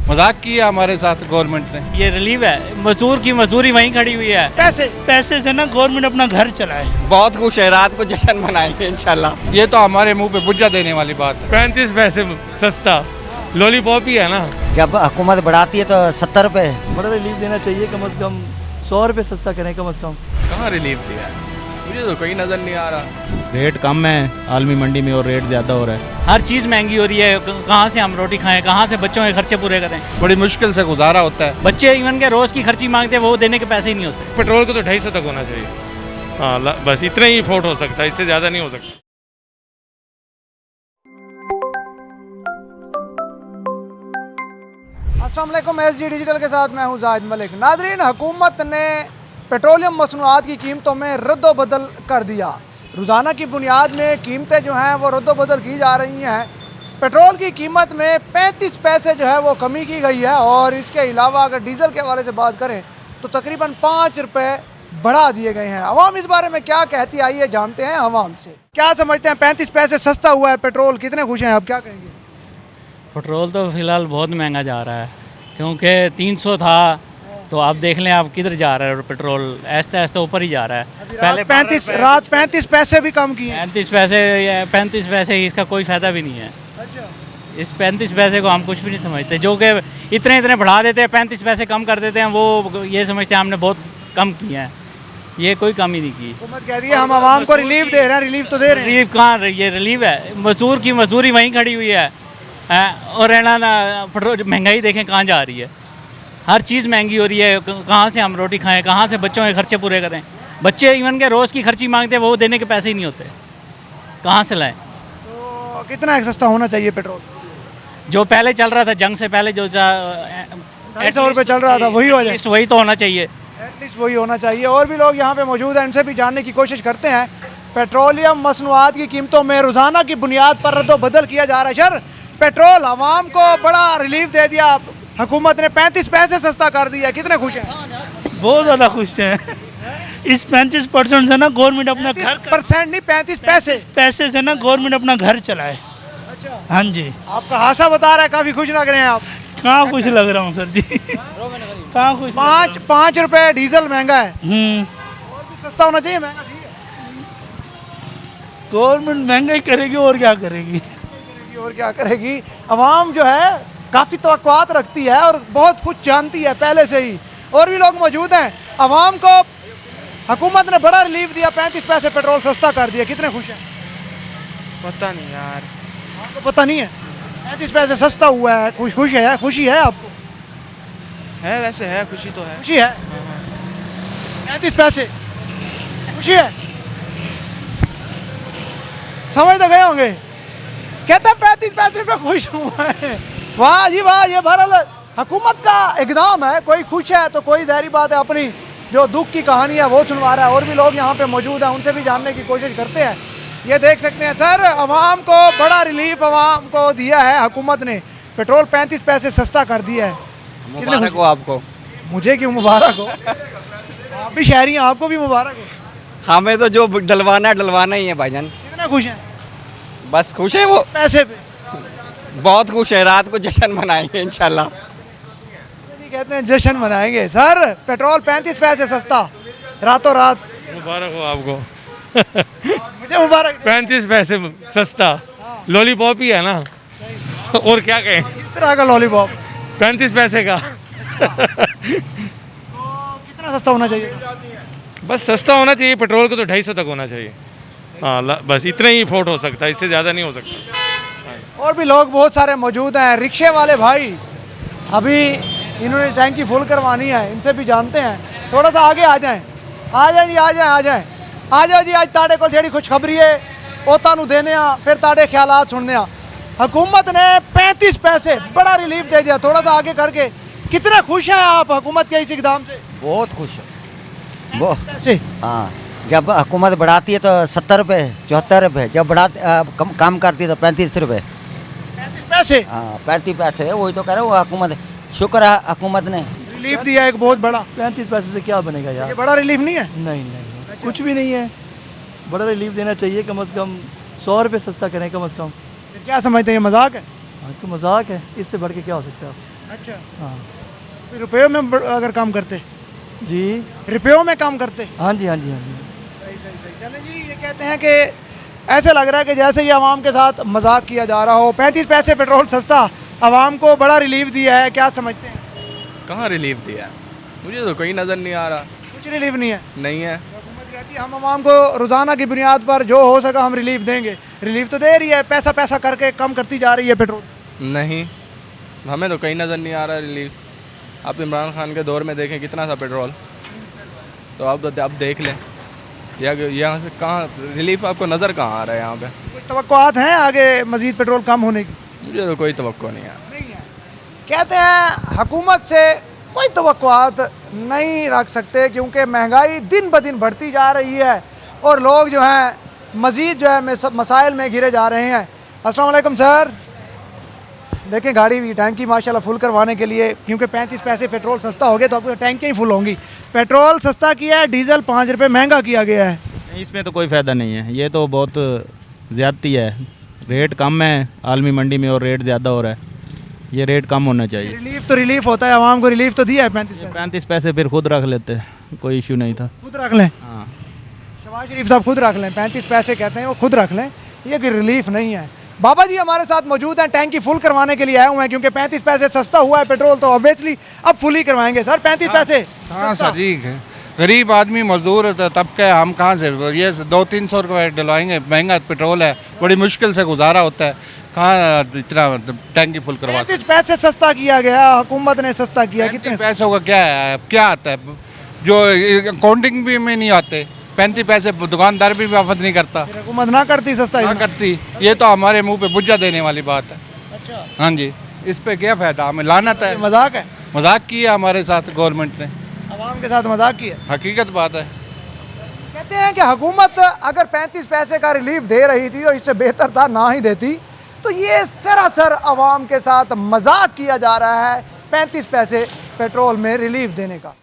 मजाक किया हमारे साथ गवर्नमेंट ने। ये रिलीफ है, मजदूर की मजदूरी वहीं खड़ी हुई है। पैसे से ना गवर्नमेंट अपना घर चलाए। बहुत खुश है, रात को जश्न मनाएंगे इंशाल्लाह। ये तो हमारे मुंह पे बुज्जा देने वाली बात है। 35 पैसे सस्ता लॉलीपॉप ही है ना। जब हुकूमत बढ़ाती है तो 70 रुपये। बड़ा रिलीफ देना चाहिए, कम से कम 100 रुपये सस्ता करें कम से कम। कहाँ रिलीफ दिया है, मुझे तो कहीं नजर नहीं आ रहा। रेट कम है आलमी मंडी में और रेट ज़्यादा हो रहा है। हर चीज़ महंगी हो रही है, कहाँ से हम रोटी खाएं, कहाँ से बच्चों के खर्चे पूरे करें। बड़ी मुश्किल से गुजारा होता है। बच्चे इवन के रोज़ की खर्ची मांगते हैं, वो देने के पैसे ही नहीं होते। पेट्रोल को तो 250 तक होना चाहिए। हाँ बस इतना ही अफोर्ड हो सकता है, इससे ज़्यादा नहीं हो सकता। अस्सलाम वालेकुम, SG डिजिटल के साथ मैं हूं जाहिद मलिक। नादरीन, हुकूमत ने पेट्रोलियम मसनूआत की कीमतों में रद्दोबदल कर दिया। रोज़ाना की बुनियाद में कीमतें जो हैं वो रद्दोबदल की जा रही हैं। पेट्रोल की कीमत में 35 पैसे जो है वो कमी की गई है और इसके अलावा अगर डीज़ल के हवाले से बात करें तो तकरीबन 5 रुपये बढ़ा दिए गए हैं। अवाम इस बारे में क्या कहती आई है, जानते हैं अवाम से। क्या समझते हैं, 35 पैसे सस्ता हुआ है पेट्रोल, कितने खुश हैं आप, क्या कहेंगे? पेट्रोल तो फ़िलहाल बहुत महंगा जा रहा है, क्योंकि 300 था तो आप देख लें आप किधर जा रहा है पेट्रोल, ऐसा ऐसा ऊपर ही जा रहा है। पहले 35 पैसे भी कम किए। 35 पैसे इसका कोई फ़ायदा भी नहीं है। इस 35 पैसे को हम कुछ भी नहीं समझते, जो कि इतने बढ़ा देते हैं, 35 पैसे कम कर देते हैं, वो ये समझते हैं हमने बहुत कम किया है। ये कोई कम ही नहीं की। हुकूमत कह रही है हम आवाम को रिलीफ दे रहे हैं, रिलीफ तो दे रहे हैं। रिलीफ कहाँ, ये रिलीफ है, मजदूर की मजदूरी वहीं खड़ी हुई है। और रहना पेट्रोल महंगाई देखें कहाँ जा रही है, हर चीज़ महंगी हो रही है, कहाँ से हम रोटी खाएं, कहाँ से बच्चों के खर्चे पूरे करें। बच्चे इवन के रोज़ की खर्ची मांगते हैं, वो देने के पैसे ही नहीं होते, कहाँ से लाएं। तो कितना सस्ता होना चाहिए पेट्रोल? जो पहले चल रहा था, जंग से पहले जो 250 रुपये चल रहा था वही हो जाए, वही तो होना चाहिए, एटलीस्ट वही होना चाहिए। और भी लोग यहाँ पे मौजूद हैं, इनसे भी जानने की कोशिश करते हैं। पेट्रोलियम मसनूआत की कीमतों में रोज़ाना की बुनियाद पर रद्दोबदल किया जा रहा है। सर, पेट्रोल आवाम को बड़ा रिलीफ दे दिया, हुकूमत ने 35 पैसे सस्ता कर दिया, कितने खुश हैं? बहुत ज़्यादा खुश हैं। इस 35% से ना गवर्नमेंट अपना घर, परसेंट नहीं 35 पैसे से ना गवर्नमेंट अपना घर चलाए। अच्छा, हाँ जी। आपका हासा बता रहा है, काफ़ी खुश लग रहे हैं आप। कहाँ खुश लग रहा हूँ सर जी, कहाँ खुश। 5 रुपये डीजल महंगा है, और भी सस्ता होना चाहिए। महंगा ठीक है, गवर्नमेंट महंगाई करेगी और क्या करेगी, और क्या करेगी। अवाम जो है काफ़ी तवक्कुआत रखती है और बहुत कुछ जानती है पहले से ही। और भी लोग मौजूद हैं। अवाम को हुकूमत ने बड़ा रिलीफ दिया, 35 पैसे पेट्रोल सस्ता कर दिया, कितने खुश हैं? पता नहीं यार, आपको पता नहीं है? 35 पैसे सस्ता हुआ है, खुशी है आपको? है वैसे है, खुशी तो है। खुशी है, 35 पैसे खुशी है, समझ तो गए होंगे। कहता 35 पैसे पे खुश हुआ है। वाह जी वाह, ये भारत हुकूमत का इक़दाम है। कोई खुश है तो कोई ज़ाहिर बात है अपनी जो दुख की कहानी है वो सुनवा रहा है। और भी लोग यहाँ पे मौजूद हैं, उनसे भी जानने की कोशिश करते हैं। ये देख सकते हैं सर, आवाम को बड़ा रिलीफ आवाम को दिया है हुकूमत ने। पेट्रोल 35 पैसे सस्ता कर दिया है। मुबारक हो आपको। मुझे क्यों मुबारक हो, आप भी शहरी हैं, आपको भी मुबारक हो। हमें तो जो डलवाना ही है भाईजान। कितना खुश हैं? बस खुश है वो पैसे पे बहुत खुश है, रात को जश्न मनाएंगे इंशाल्लाह। कहते हैं जश्न मनाएंगे। सर, पेट्रोल 35 पैसे सस्ता रातों रात, मुबारक हो आपको। मुझे मुबारक। 35 पैसे सस्ता लॉलीपॉप ही है ना, और क्या कहें। इस तरह का लॉलीपॉप 35 पैसे का। कितना सस्ता होना चाहिए? बस सस्ता होना चाहिए, पेट्रोल को तो 250 तक होना चाहिए। हाँ बस इतना ही अफोर्ड हो सकता है, इससे ज़्यादा नहीं हो सकता। और भी लोग बहुत सारे मौजूद हैं। रिक्शे वाले भाई, अभी इन्होंने टैंकी फुल करवानी है, इनसे भी जानते हैं। थोड़ा सा आगे आ जाएं, आ जाए जी, आ जाओ जी। आज ताड़े को जेड़ी खुशखबरी है वो तानू देने आ, फिर ताड़े ख्यालात सुनने आ। हुकूमत ने 35 पैसे बड़ा रिलीफ दे दिया। थोड़ा सा आगे करके, कितने खुश हैं आप हुकूमत के इस इक़दाम से? बहुत खुश है वो। पैसे हाँ, जब हुकूमत बढ़ाती है तो 70 रुपये 74 रुपये, जब कम करती है तो 35 रुपये। 35 पैसे? हाँ 35 पैसे है, वही तो कह रहा हूँ। हुकूमत, शुक्र है हुकूमत ने रिलीफ दिया एक बहुत बड़ा। 35 पैसे से क्या बनेगा यार, ये बड़ा रिलीफ नहीं है? नहीं, कुछ भी नहीं है। बड़ा रिलीफ देना चाहिए, कम से कम 100 रुपये सस्ता करें कम से कम। क्या समझते हैं, ये मजाक है? हाँ तो मजाक है, इससे बढ़ के क्या हो सकता है। अच्छा, हाँ फिर रुपयों में अगर काम करते, जी, रुपयों में काम करते। हाँ जी, हाँ जी, हाँ जी। चले जी, ये कहते हैं कि ऐसे लग रहा है कि जैसे ये आवाम के साथ मजाक किया जा रहा हो। 35 पैसे पेट्रोल सस्ता आवाम को बड़ा रिलीफ दिया है, क्या समझते हैं? कहाँ रिलीफ दिया है? मुझे तो कहीं नज़र नहीं आ रहा। कुछ रिलीफ नहीं है। नहीं है। हुकूमत कहती है हम आवाम को रोज़ाना की बुनियाद पर जो हो सका हम रिलीफ देंगे। रिलीफ तो दे रही है, पैसा पैसा करके कम करती जा रही है पेट्रोल। नहीं, हमें तो कहीं नज़र नहीं आ रहा रिलीफ। आप इमरान खान के दौर में देखें कितना था पेट्रोल, तो अब देख लें यहाँ से कहाँ रिलीफ आपको नज़र कहाँ आ रहा है यहाँ पे? कुछ तवक्कुआत हैं आगे मज़ीद पेट्रोल कम होने की? मुझे तो कोई तवक्को नहीं है। कहते हैं हुकूमत से कोई तवक्कुआत नहीं रख सकते क्योंकि महंगाई दिन ब दिन बढ़ती जा रही है और लोग जो हैं मज़ीद जो है मसाइल में घिरे जा रहे हैं। अस्सलाम वालेकुम सर। देखें गाड़ी भी टैंकी माशाल्लाह फुल करवाने के लिए, क्योंकि 35 पैसे पेट्रोल सस्ता हो गया तो आपको टैंकी ही फुल होंगी। पेट्रोल सस्ता किया है, डीजल 5 रुपये महंगा किया गया है। नहीं, इसमें तो कोई फ़ायदा नहीं है, ये तो बहुत ज़्यादती है। रेट कम है आलमी मंडी में और रेट ज़्यादा हो रहा है, ये रेट कम होना चाहिए। रिलीफ तो रिलीफ होता है, आवाम को रिलीफ तो दिया है 35 पैसे फिर खुद रख लेते, कोई इशू नहीं था। खुद रख लें, हाँ, शहबाज शरीफ साहब खुद रख लें। 35 पैसे कहते हैं वो खुद रख लें, ये कोई रिलीफ नहीं है। बाबा जी हमारे साथ मौजूद हैं, टैंकी फुल करवाने के लिए आए हुए हैं क्योंकि 35 पैसे सस्ता हुआ है पेट्रोल, तो ऑब्वियसली अब फुल ही करवाएंगे। सर 35 पैसे हाँ सस्ता। सर जी, गरीब आदमी मजदूर तबके हम कहाँ से ये 200-300 रुपये डलवाएंगे? महंगा पेट्रोल है, बड़ी मुश्किल से गुजारा होता है, कहाँ इतना टैंकी फुल करवा 35 पैसे सस्ता किया गया, हुकूमत ने सस्ता किया। कितने पैसों का क्या है, क्या आता है जो अकाउंटिंग भी में नहीं आते? 35 पैसे दुकानदार भी वापस नहीं करता, फिर हुकूमत ना करती सस्ता ना ही करती। ये तो हमारे मुंह पे बुज्जा देने वाली बात है। अच्छा, हाँ जी, इस पे क्या फ़ायदा? हमें लानत है। मजाक है, मजाक किया हमारे साथ गवर्नमेंट ने, आवाम के साथ मजाक किया। हकीकत बात है। कहते हैं कि हुकूमत अगर 35 पैसे का रिलीफ दे रही थी तो इससे बेहतर था ना ही देती। तो ये सरासर आवाम के साथ मजाक किया जा रहा है 35 पैसे पेट्रोल में रिलीफ देने का।